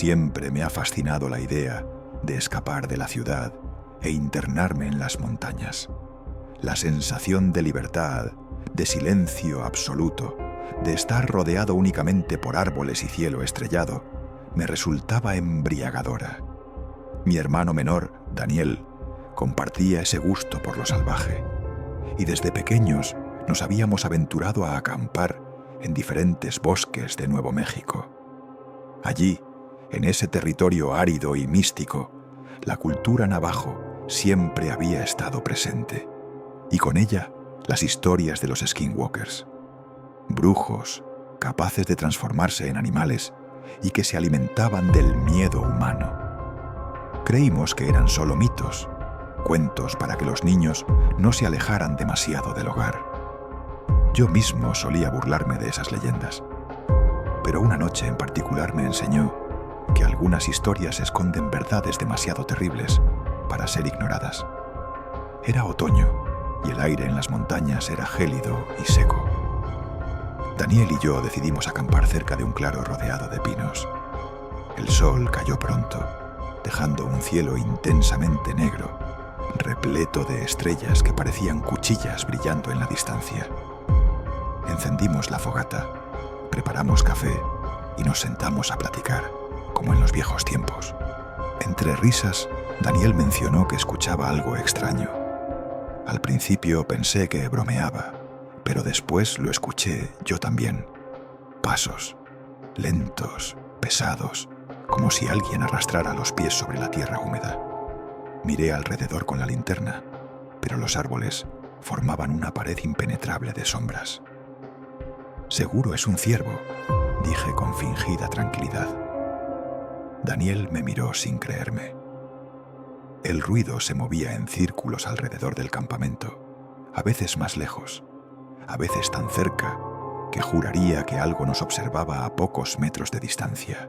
Siempre me ha fascinado la idea de escapar de la ciudad e internarme en las montañas. La sensación de libertad, de silencio absoluto, de estar rodeado únicamente por árboles y cielo estrellado, me resultaba embriagadora. Mi hermano menor, Daniel, compartía ese gusto por lo salvaje, y desde pequeños nos habíamos aventurado a acampar en diferentes bosques de Nuevo México. Allí, en ese territorio árido y místico, la cultura navajo siempre había estado presente, y con ella las historias de los skinwalkers, brujos capaces de transformarse en animales y que se alimentaban del miedo humano. Creímos que eran solo mitos, cuentos para que los niños no se alejaran demasiado del hogar. Yo mismo solía burlarme de esas leyendas, pero una noche en particular me enseñó que algunas historias esconden verdades demasiado terribles para ser ignoradas. Era otoño y el aire en las montañas era gélido y seco. Daniel y yo decidimos acampar cerca de un claro rodeado de pinos. El sol cayó pronto, dejando un cielo intensamente negro, repleto de estrellas que parecían cuchillas brillando en la distancia. Encendimos la fogata, preparamos café y nos sentamos a platicar, como en los viejos tiempos. Entre risas, Daniel mencionó que escuchaba algo extraño. Al principio pensé que bromeaba, pero después lo escuché yo también. Pasos, lentos, pesados, como si alguien arrastrara los pies sobre la tierra húmeda. Miré alrededor con la linterna, pero los árboles formaban una pared impenetrable de sombras. «Seguro es un ciervo», dije con fingida tranquilidad. Daniel me miró sin creerme. El ruido se movía en círculos alrededor del campamento, a veces más lejos, a veces tan cerca que juraría que algo nos observaba a pocos metros de distancia.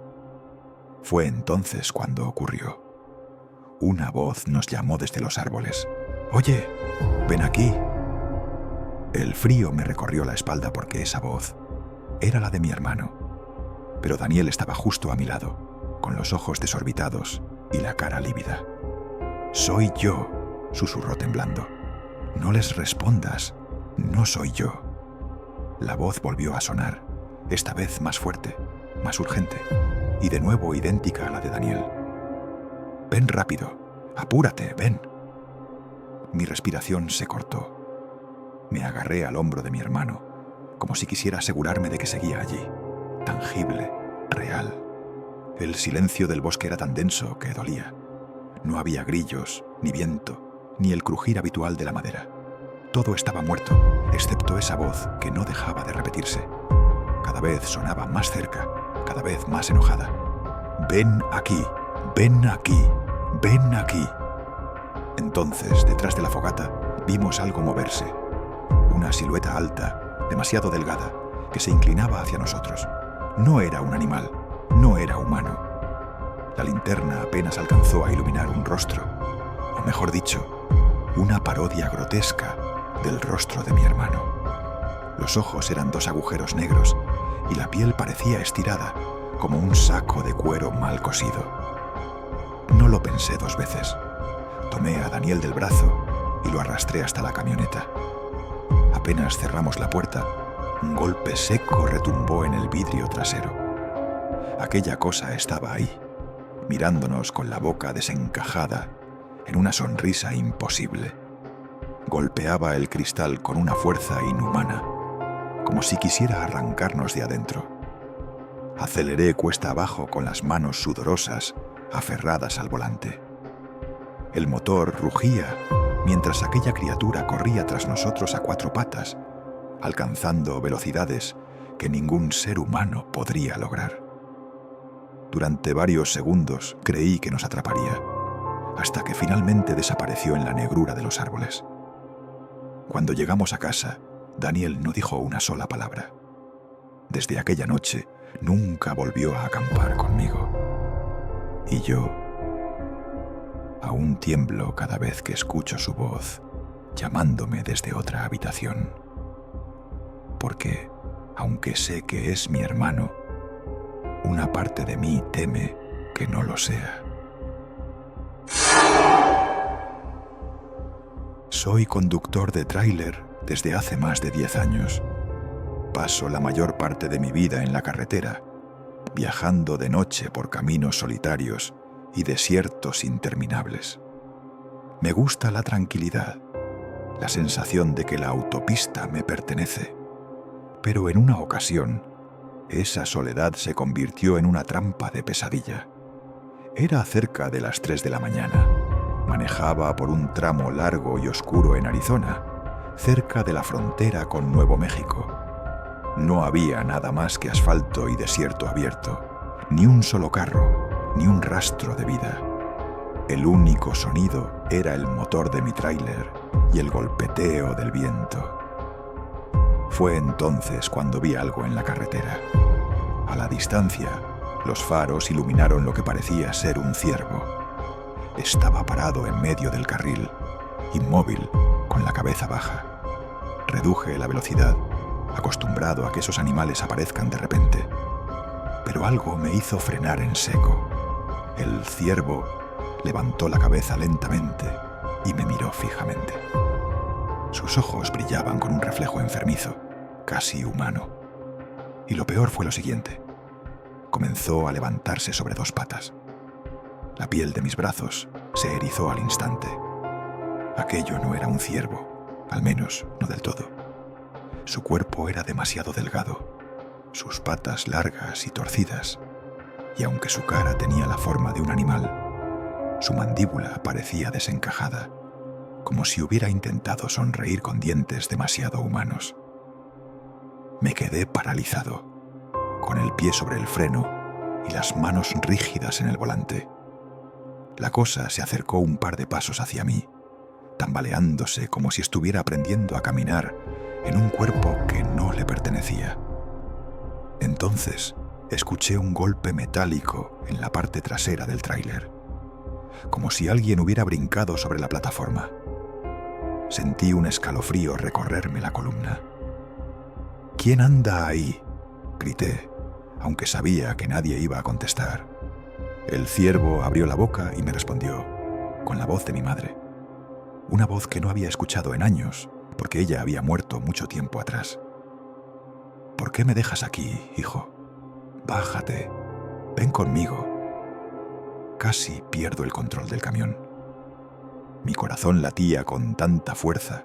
Fue entonces cuando ocurrió. Una voz nos llamó desde los árboles. «Oye, ven aquí». El frío me recorrió la espalda porque esa voz era la de mi hermano. Pero Daniel estaba justo a mi lado, con los ojos desorbitados y la cara lívida. «Soy yo», susurró temblando. «No les respondas, no soy yo». La voz volvió a sonar, esta vez más fuerte, más urgente, y de nuevo idéntica a la de Daniel. «Ven rápido, apúrate, ven». Mi respiración se cortó. Me agarré al hombro de mi hermano, como si quisiera asegurarme de que seguía allí, tangible, real. El silencio del bosque era tan denso que dolía. No había grillos, ni viento, ni el crujir habitual de la madera. Todo estaba muerto, excepto esa voz que no dejaba de repetirse. Cada vez sonaba más cerca, cada vez más enojada. «Ven aquí, ven aquí, ven aquí». Entonces, detrás de la fogata, vimos algo moverse. Una silueta alta, demasiado delgada, que se inclinaba hacia nosotros. No era un animal, no era humano. La linterna apenas alcanzó a iluminar un rostro, o mejor dicho, una parodia grotesca del rostro de mi hermano. Los ojos eran dos agujeros negros y la piel parecía estirada, como un saco de cuero mal cosido. No lo pensé dos veces. Tomé a Daniel del brazo y lo arrastré hasta la camioneta. Apenas cerramos la puerta, un golpe seco retumbó en el vidrio trasero. Aquella cosa estaba ahí, mirándonos con la boca desencajada, en una sonrisa imposible. Golpeaba el cristal con una fuerza inhumana, como si quisiera arrancarnos de adentro. Aceleré cuesta abajo con las manos sudorosas, aferradas al volante. El motor rugía mientras aquella criatura corría tras nosotros a cuatro patas, alcanzando velocidades que ningún ser humano podría lograr. Durante varios segundos creí que nos atraparía, hasta que finalmente desapareció en la negrura de los árboles. Cuando llegamos a casa, Daniel no dijo una sola palabra. Desde aquella noche nunca volvió a acampar conmigo. Y yo aún tiemblo cada vez que escucho su voz llamándome desde otra habitación. Porque, aunque sé que es mi hermano, una parte de mí teme que no lo sea. Soy conductor de tráiler desde hace más de 10 años. Paso la mayor parte de mi vida en la carretera, viajando de noche por caminos solitarios y desiertos interminables. Me gusta la tranquilidad, la sensación de que la autopista me pertenece. Pero en una ocasión, esa soledad se convirtió en una trampa de pesadilla. Era cerca de las 3 de la mañana. Manejaba por un tramo largo y oscuro en Arizona, cerca de la frontera con Nuevo México. No había nada más que asfalto y desierto abierto, ni un solo carro, ni un rastro de vida. El único sonido era el motor de mi tráiler y el golpeteo del viento. Fue entonces cuando vi algo en la carretera. A la distancia, los faros iluminaron lo que parecía ser un ciervo. Estaba parado en medio del carril, inmóvil, con la cabeza baja. Reduje la velocidad, acostumbrado a que esos animales aparezcan de repente. Pero algo me hizo frenar en seco. El ciervo levantó la cabeza lentamente y me miró fijamente. Sus ojos brillaban con un reflejo enfermizo, casi humano. Y lo peor fue lo siguiente. Comenzó a levantarse sobre 2 patas. La piel de mis brazos se erizó al instante. Aquello no era un ciervo, al menos no del todo. Su cuerpo era demasiado delgado, sus patas largas y torcidas, y aunque su cara tenía la forma de un animal, su mandíbula parecía desencajada, como si hubiera intentado sonreír con dientes demasiado humanos. Me quedé paralizado, con el pie sobre el freno y las manos rígidas en el volante. La cosa se acercó un par de pasos hacia mí, tambaleándose como si estuviera aprendiendo a caminar en un cuerpo que no le pertenecía. Entonces escuché un golpe metálico en la parte trasera del tráiler, como si alguien hubiera brincado sobre la plataforma. Sentí un escalofrío recorrerme la columna. «¿Quién anda ahí?», grité, aunque sabía que nadie iba a contestar. El ciervo abrió la boca y me respondió, con la voz de mi madre. Una voz que no había escuchado en años, porque ella había muerto mucho tiempo atrás. «¿Por qué me dejas aquí, hijo? Bájate, ven conmigo». Casi pierdo el control del camión. Mi corazón latía con tanta fuerza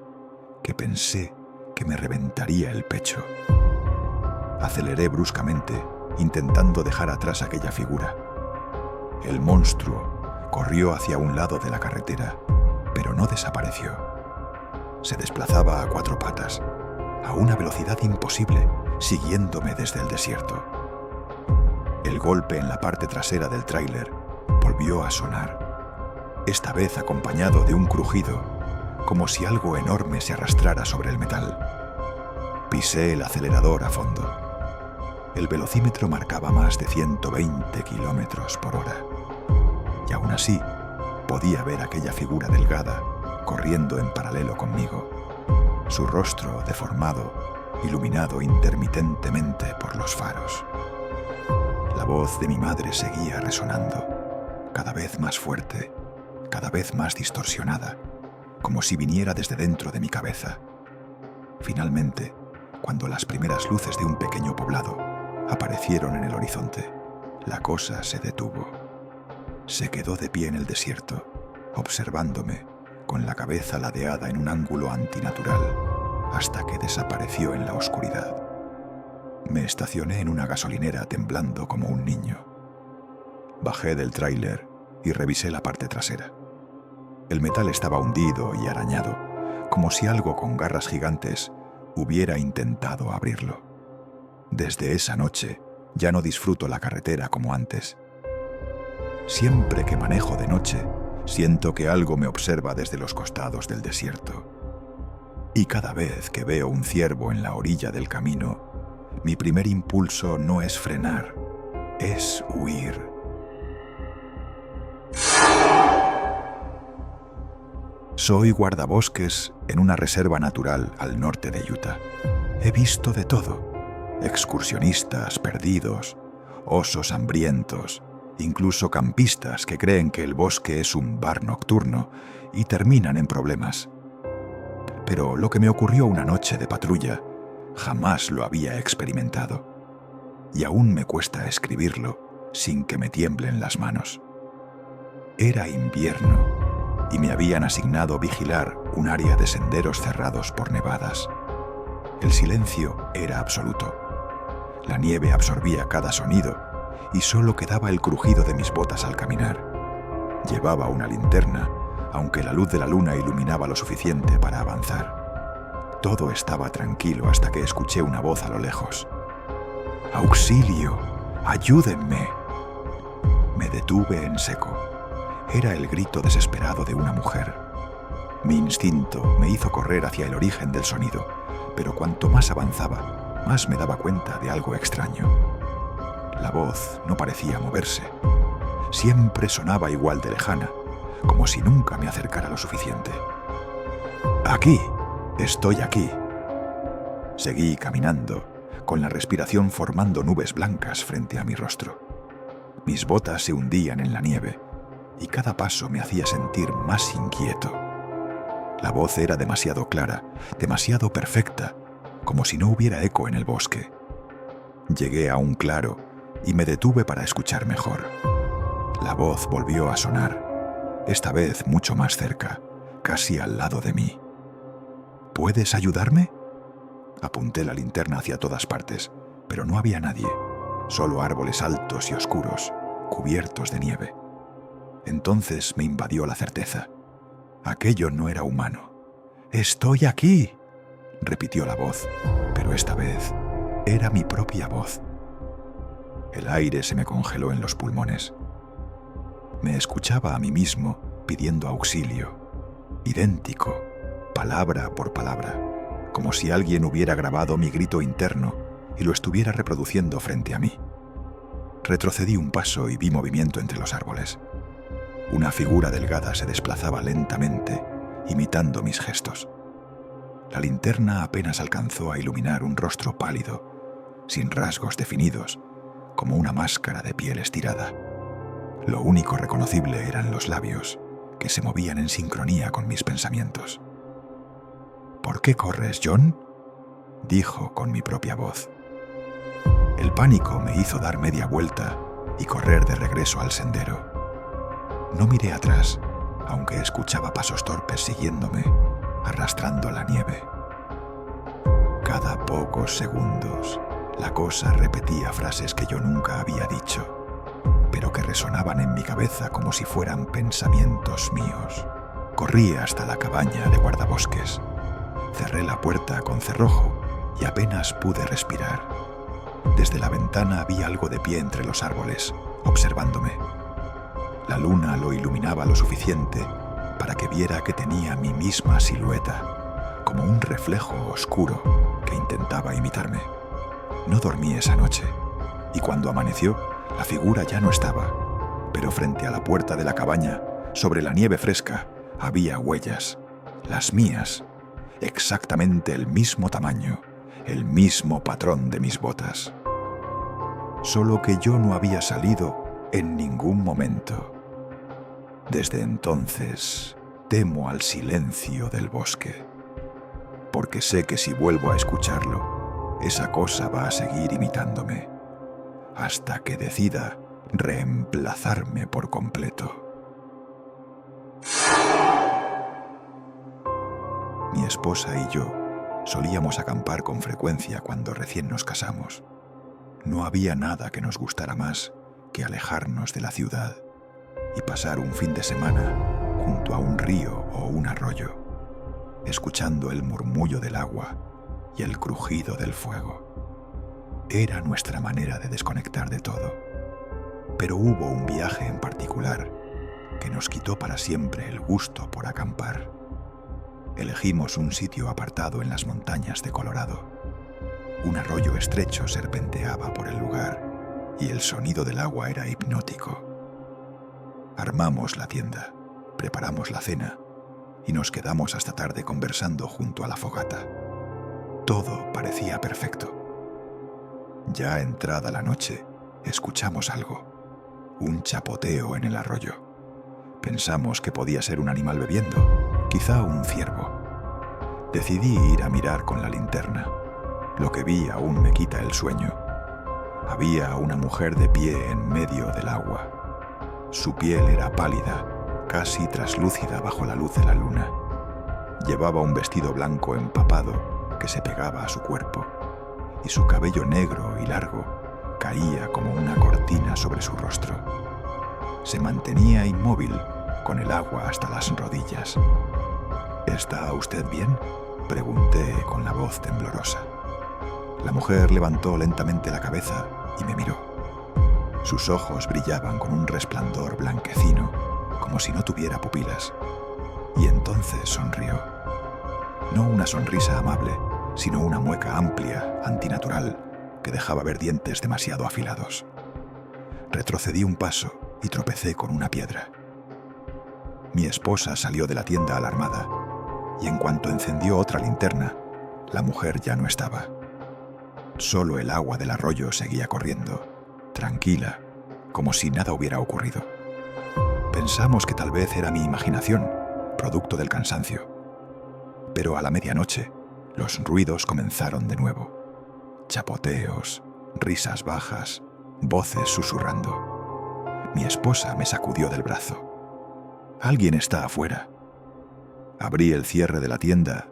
que pensé que me reventaría el pecho. Aceleré bruscamente, intentando dejar atrás aquella figura. El monstruo corrió hacia un lado de la carretera, pero no desapareció. Se desplazaba a 4 patas, a una velocidad imposible, siguiéndome desde el desierto. El golpe en la parte trasera del tráiler volvió a sonar, esta vez acompañado de un crujido, como si algo enorme se arrastrara sobre el metal. Pisé el acelerador a fondo. El velocímetro marcaba más de 120 kilómetros por hora. Y aún así, podía ver aquella figura delgada corriendo en paralelo conmigo, su rostro deformado, iluminado intermitentemente por los faros. La voz de mi madre seguía resonando, cada vez más fuerte, cada vez más distorsionada, como si viniera desde dentro de mi cabeza. Finalmente, cuando las primeras luces de un pequeño poblado aparecieron en el horizonte, la cosa se detuvo. Se quedó de pie en el desierto, observándome, con la cabeza ladeada en un ángulo antinatural, hasta que desapareció en la oscuridad. Me estacioné en una gasolinera temblando como un niño. Bajé del tráiler y revisé la parte trasera. El metal estaba hundido y arañado, como si algo con garras gigantes hubiera intentado abrirlo. Desde esa noche ya no disfruto la carretera como antes. Siempre que manejo de noche, siento que algo me observa desde los costados del desierto. Y cada vez que veo un ciervo en la orilla del camino, mi primer impulso no es frenar, es huir. Soy guardabosques en una reserva natural al norte de Utah. He visto de todo: excursionistas perdidos, osos hambrientos, incluso campistas que creen que el bosque es un bar nocturno y terminan en problemas. Pero lo que me ocurrió una noche de patrulla jamás lo había experimentado, y aún me cuesta escribirlo sin que me tiemblen las manos. Era invierno y me habían asignado vigilar un área de senderos cerrados por nevadas. El silencio era absoluto. La nieve absorbía cada sonido y solo quedaba el crujido de mis botas al caminar. Llevaba una linterna, aunque la luz de la luna iluminaba lo suficiente para avanzar. Todo estaba tranquilo hasta que escuché una voz a lo lejos. ¡Auxilio! ¡Ayúdenme! Me detuve en seco. Era el grito desesperado de una mujer. Mi instinto me hizo correr hacia el origen del sonido, pero cuanto más avanzaba, más me daba cuenta de algo extraño. La voz no parecía moverse. Siempre sonaba igual de lejana, como si nunca me acercara lo suficiente. ¡Aquí! ¡Estoy aquí! Seguí caminando, con la respiración formando nubes blancas frente a mi rostro. Mis botas se hundían en la nieve, y cada paso me hacía sentir más inquieto. La voz era demasiado clara, demasiado perfecta, como si no hubiera eco en el bosque. Llegué a un claro y me detuve para escuchar mejor. La voz volvió a sonar, esta vez mucho más cerca, casi al lado de mí. ¿Puedes ayudarme? Apunté la linterna hacia todas partes, pero no había nadie, solo árboles altos y oscuros, cubiertos de nieve. Entonces me invadió la certeza. Aquello no era humano. «¡Estoy aquí!», repitió la voz, pero esta vez era mi propia voz. El aire se me congeló en los pulmones. Me escuchaba a mí mismo pidiendo auxilio, idéntico, palabra por palabra, como si alguien hubiera grabado mi grito interno y lo estuviera reproduciendo frente a mí. Retrocedí un paso y vi movimiento entre los árboles. Una figura delgada se desplazaba lentamente, imitando mis gestos. La linterna apenas alcanzó a iluminar un rostro pálido, sin rasgos definidos, como una máscara de piel estirada. Lo único reconocible eran los labios, que se movían en sincronía con mis pensamientos. «¿Por qué corres, John?», dijo con mi propia voz. El pánico me hizo dar media vuelta y correr de regreso al sendero. No miré atrás, aunque escuchaba pasos torpes siguiéndome, arrastrando la nieve. Cada pocos segundos, la cosa repetía frases que yo nunca había dicho, pero que resonaban en mi cabeza como si fueran pensamientos míos. Corrí hasta la cabaña de guardabosques. Cerré la puerta con cerrojo y apenas pude respirar. Desde la ventana vi algo de pie entre los árboles, observándome. La luna lo iluminaba lo suficiente para que viera que tenía mi misma silueta, como un reflejo oscuro que intentaba imitarme. No dormí esa noche, y cuando amaneció, la figura ya no estaba, pero frente a la puerta de la cabaña, sobre la nieve fresca, había huellas, las mías, exactamente el mismo tamaño, el mismo patrón de mis botas. Solo que yo no había salido en ningún momento. Desde entonces, temo al silencio del bosque, porque sé que si vuelvo a escucharlo, esa cosa va a seguir imitándome, hasta que decida reemplazarme por completo. Mi esposa y yo solíamos acampar con frecuencia cuando recién nos casamos. No había nada que nos gustara más que alejarnos de la ciudad y pasar un fin de semana junto a un río o un arroyo, escuchando el murmullo del agua y el crujido del fuego. Era nuestra manera de desconectar de todo. Pero hubo un viaje en particular que nos quitó para siempre el gusto por acampar. Elegimos un sitio apartado en las montañas de Colorado. Un arroyo estrecho serpenteaba por el lugar y el sonido del agua era hipnótico. Armamos la tienda, preparamos la cena y nos quedamos hasta tarde conversando junto a la fogata. Todo parecía perfecto. Ya entrada la noche, escuchamos algo. un chapoteo en el arroyo. Pensamos que podía ser un animal bebiendo, quizá un ciervo. Decidí ir a mirar con la linterna. Lo que vi aún me quita el sueño. Había una mujer de pie en medio del agua. Su piel era pálida, casi traslúcida bajo la luz de la luna. Llevaba un vestido blanco empapado que se pegaba a su cuerpo, y su cabello negro y largo caía como una cortina sobre su rostro. Se mantenía inmóvil, con el agua hasta las rodillas. ¿Está usted bien?, pregunté con la voz temblorosa. La mujer levantó lentamente la cabeza y me miró. Sus ojos brillaban con un resplandor blanquecino, como si no tuviera pupilas. Y entonces sonrió. No una sonrisa amable, sino una mueca amplia, antinatural, que dejaba ver dientes demasiado afilados. Retrocedí un paso y tropecé con una piedra. Mi esposa salió de la tienda alarmada, y en cuanto encendió otra linterna, la mujer ya no estaba. Solo el agua del arroyo seguía corriendo, tranquila, como si nada hubiera ocurrido. Pensamos que tal vez era mi imaginación, producto del cansancio. Pero a la medianoche, los ruidos comenzaron de nuevo. Chapoteos, risas bajas, voces susurrando. Mi esposa me sacudió del brazo. «Alguien está afuera». Abrí el cierre de la tienda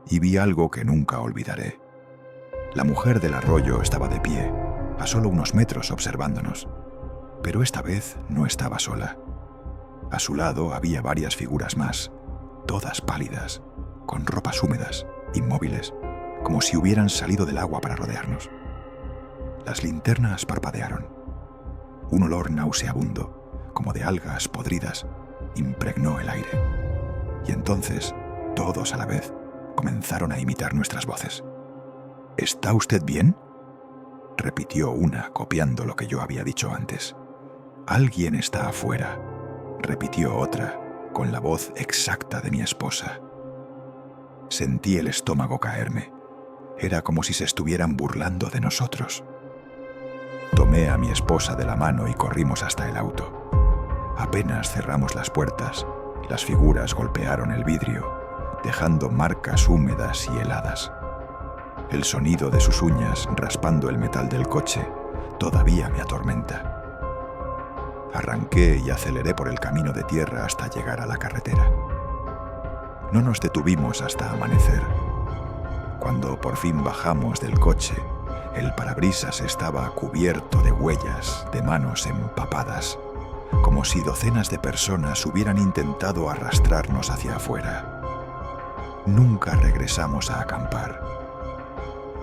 y vi algo que nunca olvidaré. La mujer del arroyo estaba de pie, a solo unos metros observándonos, pero esta vez no estaba sola. A su lado había varias figuras más, todas pálidas, con ropas húmedas, inmóviles, como si hubieran salido del agua para rodearnos. Las linternas parpadearon. Un olor nauseabundo, como de algas podridas, impregnó el aire. Y entonces, todos a la vez, comenzaron a imitar nuestras voces. «¿Está usted bien?», repitió una, copiando lo que yo había dicho antes. «Alguien está afuera», repitió otra, con la voz exacta de mi esposa. Sentí el estómago caerme. Era como si se estuvieran burlando de nosotros. Tomé a mi esposa de la mano y corrimos hasta el auto. Apenas cerramos las puertas, las figuras golpearon el vidrio, dejando marcas húmedas y heladas. El sonido de sus uñas raspando el metal del coche todavía me atormenta. Arranqué y aceleré por el camino de tierra hasta llegar a la carretera. No nos detuvimos hasta amanecer. Cuando por fin bajamos del coche, el parabrisas estaba cubierto de huellas de manos empapadas, como si docenas de personas hubieran intentado arrastrarnos hacia afuera. Nunca regresamos a acampar.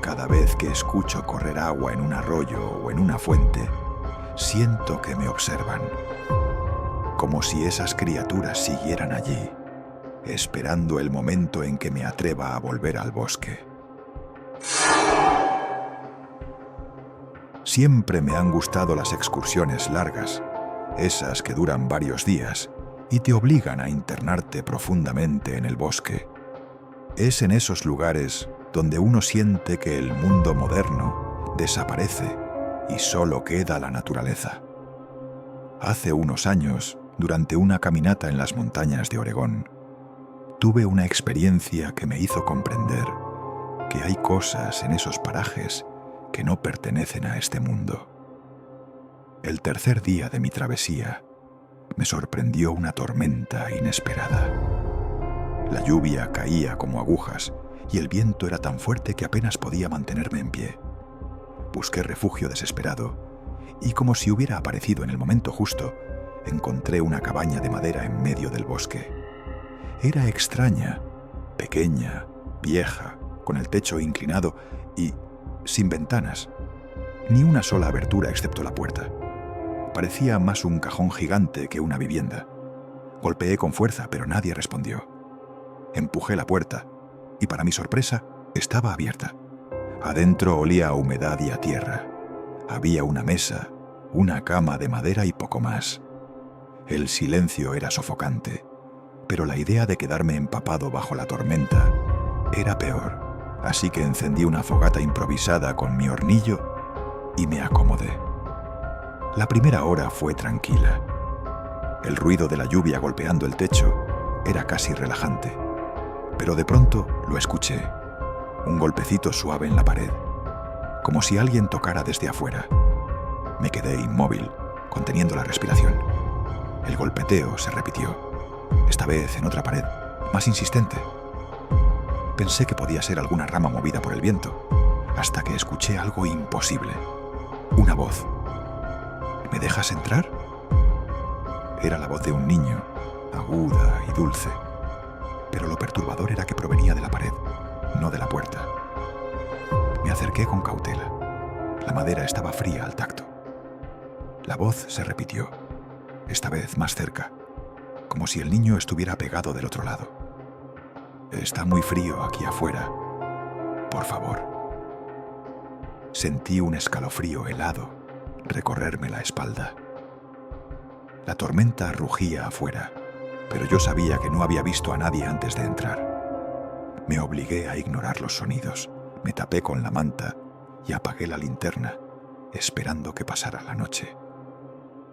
Cada vez que escucho correr agua en un arroyo o en una fuente, siento que me observan, como si esas criaturas siguieran allí, esperando el momento en que me atreva a volver al bosque. Siempre me han gustado las excursiones largas, esas que duran varios días y te obligan a internarte profundamente en el bosque. Es en esos lugares donde uno siente que el mundo moderno desaparece y solo queda la naturaleza. Hace unos años, durante una caminata en las montañas de Oregón, tuve una experiencia que me hizo comprender que hay cosas en esos parajes que no pertenecen a este mundo. El tercer día de mi travesía, me sorprendió una tormenta inesperada. La lluvia caía como agujas y el viento era tan fuerte que apenas podía mantenerme en pie. Busqué refugio desesperado y, como si hubiera aparecido en el momento justo, encontré una cabaña de madera en medio del bosque. Era extraña, pequeña, vieja, con el techo inclinado y sin ventanas. Ni una sola abertura excepto la puerta. Parecía más un cajón gigante que una vivienda. Golpeé con fuerza, pero nadie respondió. Empujé la puerta y, para mi sorpresa, estaba abierta. Adentro olía a humedad y a tierra. Había una mesa, una cama de madera y poco más. El silencio era sofocante, pero la idea de quedarme empapado bajo la tormenta era peor, así que encendí una fogata improvisada con mi hornillo y me acomodé. La primera hora fue tranquila. El ruido de la lluvia golpeando el techo era casi relajante, pero de pronto lo escuché, un golpecito suave en la pared, como si alguien tocara desde afuera. Me quedé inmóvil, conteniendo la respiración. El golpeteo se repitió, esta vez en otra pared, más insistente. Pensé que podía ser alguna rama movida por el viento, hasta que escuché algo imposible. Una voz. ¿Me dejas entrar? Era la voz de un niño, aguda y dulce, pero lo perturbador era que provenía de la pared, no de la puerta. Me acerqué con cautela. La madera estaba fría al tacto. La voz se repitió, esta vez más cerca, como si el niño estuviera pegado del otro lado. Está muy frío aquí afuera. Por favor. Sentí un escalofrío helado recorrerme la espalda. La tormenta rugía afuera, pero yo sabía que no había visto a nadie antes de entrar. Me obligué a ignorar los sonidos, me tapé con la manta y apagué la linterna, esperando que pasara la noche.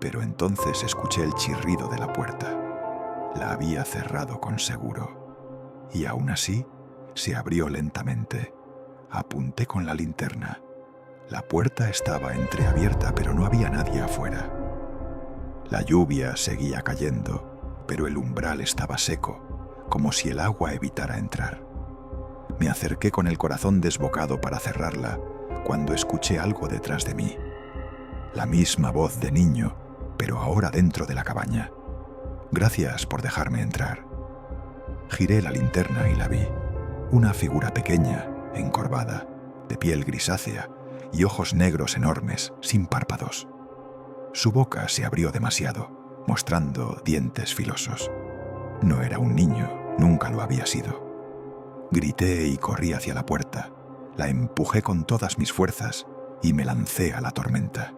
Pero entonces escuché el chirrido de la puerta. La había cerrado con seguro. Y aún así, se abrió lentamente. Apunté con la linterna. La puerta estaba entreabierta, pero no había nadie afuera. La lluvia seguía cayendo, pero el umbral estaba seco, como si el agua evitara entrar. Me acerqué con el corazón desbocado para cerrarla, cuando escuché algo detrás de mí. La misma voz de niño, pero ahora dentro de la cabaña. Gracias por dejarme entrar. Giré la linterna y la vi. Una figura pequeña, encorvada, de piel grisácea y ojos negros enormes, sin párpados. Su boca se abrió demasiado, mostrando dientes filosos. No era un niño, nunca lo había sido. Grité y corrí hacia la puerta. La empujé con todas mis fuerzas y me lancé a la tormenta.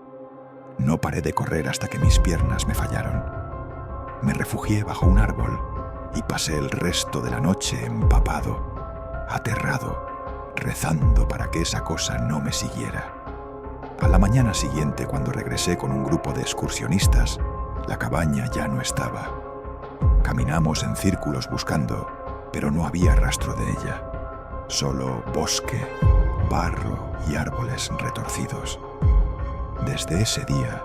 No paré de correr hasta que mis piernas me fallaron. Me refugié bajo un árbol y pasé el resto de la noche empapado, aterrado, rezando para que esa cosa no me siguiera. A la mañana siguiente, cuando regresé con un grupo de excursionistas, la cabaña ya no estaba. Caminamos en círculos buscando, pero no había rastro de ella. Solo bosque, barro y árboles retorcidos. Desde ese día,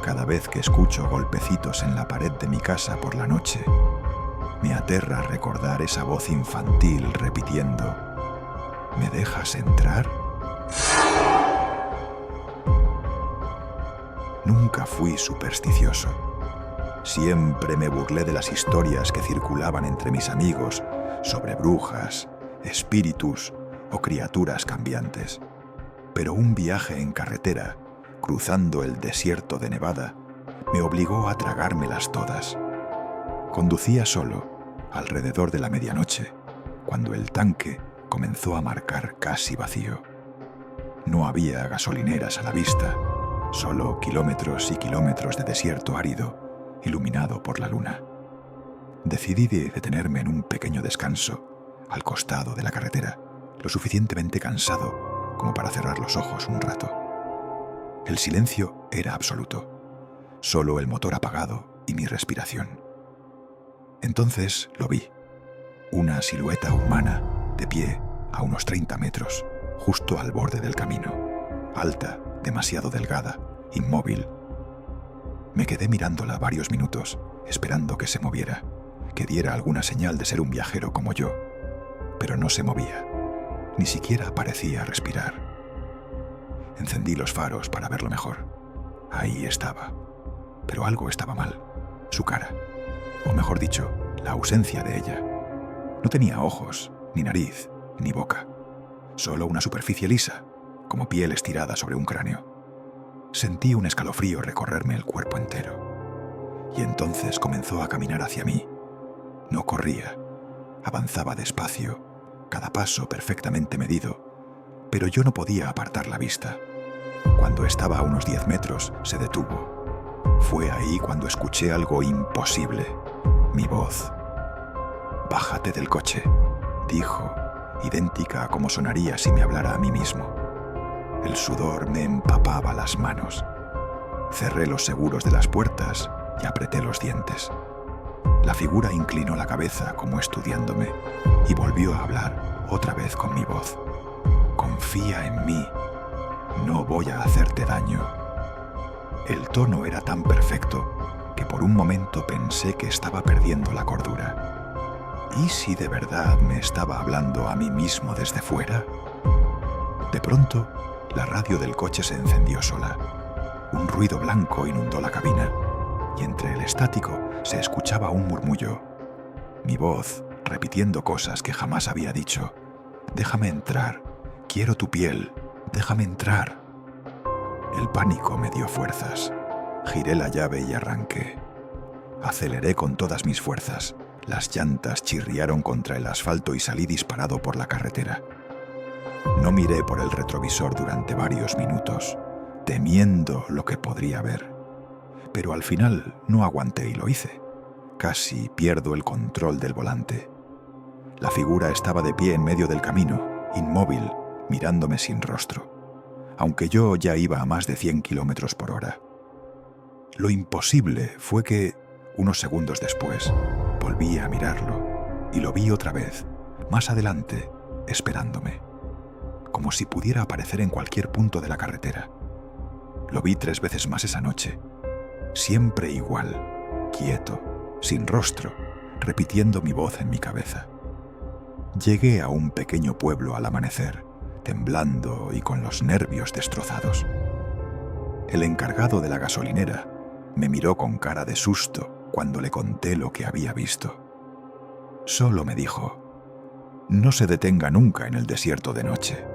cada vez que escucho golpecitos en la pared de mi casa por la noche, me aterra recordar esa voz infantil repitiendo: ¿me dejas entrar? Nunca fui supersticioso. Siempre me burlé de las historias que circulaban entre mis amigos sobre brujas, espíritus o criaturas cambiantes. Pero un viaje en carretera, cruzando el desierto de Nevada, me obligó a tragármelas todas. Conducía solo, alrededor de la medianoche, cuando el tanque comenzó a marcar casi vacío. No había gasolineras a la vista, solo kilómetros y kilómetros de desierto árido, iluminado por la luna. Decidí detenerme en un pequeño descanso, al costado de la carretera, lo suficientemente cansado como para cerrar los ojos un rato. El silencio era absoluto, solo el motor apagado y mi respiración. Entonces lo vi, una silueta humana de pie a unos 30 metros, justo al borde del camino, alta, demasiado delgada, inmóvil. Me quedé mirándola varios minutos, esperando que se moviera, que diera alguna señal de ser un viajero como yo, pero no se movía, ni siquiera parecía respirar. Encendí los faros para verlo mejor. Ahí estaba, pero algo estaba mal, su cara, o mejor dicho, la ausencia de ella. No tenía ojos, ni nariz, ni boca, solo una superficie lisa, como piel estirada sobre un cráneo. Sentí un escalofrío recorrerme el cuerpo entero. Y entonces comenzó a caminar hacia mí. No corría, avanzaba despacio, cada paso perfectamente medido, pero yo no podía apartar la vista. Cuando estaba a unos 10 metros, se detuvo. Fue ahí cuando escuché algo imposible, mi voz. «Bájate del coche», dijo, idéntica a como sonaría si me hablara a mí mismo. El sudor me empapaba las manos. Cerré los seguros de las puertas y apreté los dientes. La figura inclinó la cabeza como estudiándome y volvió a hablar otra vez con mi voz. «Confía en mí. No voy a hacerte daño». El tono era tan perfecto que por un momento pensé que estaba perdiendo la cordura. ¿Y si de verdad me estaba hablando a mí mismo desde fuera? De pronto, la radio del coche se encendió sola. Un ruido blanco inundó la cabina y entre el estático se escuchaba un murmullo. Mi voz, repitiendo cosas que jamás había dicho. «Déjame entrar. Quiero tu piel. Déjame entrar». El pánico me dio fuerzas. Giré la llave y arranqué. Aceleré con todas mis fuerzas. Las llantas chirriaron contra el asfalto y salí disparado por la carretera. No miré por el retrovisor durante varios minutos, temiendo lo que podría ver. Pero al final no aguanté y lo hice. Casi pierdo el control del volante. La figura estaba de pie en medio del camino, inmóvil, mirándome sin rostro, aunque yo ya iba a más de 100 kilómetros por hora. Lo imposible fue que, unos segundos después, volví a mirarlo y lo vi otra vez, más adelante, esperándome, como si pudiera aparecer en cualquier punto de la carretera. Lo vi 3 veces más esa noche, siempre igual, quieto, sin rostro, repitiendo mi voz en mi cabeza. Llegué a un pequeño pueblo al amanecer, temblando y con los nervios destrozados. El encargado de la gasolinera me miró con cara de susto cuando le conté lo que había visto. Solo me dijo: «No se detenga nunca en el desierto de noche.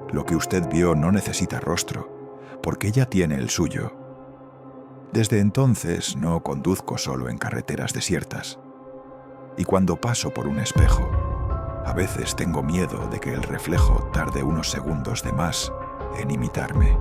Lo que usted vio no necesita rostro, porque ya tiene el suyo. Desde entonces no conduzco solo en carreteras desiertas. Y cuando paso por un espejo, a veces tengo miedo de que el reflejo tarde unos segundos de más en imitarme».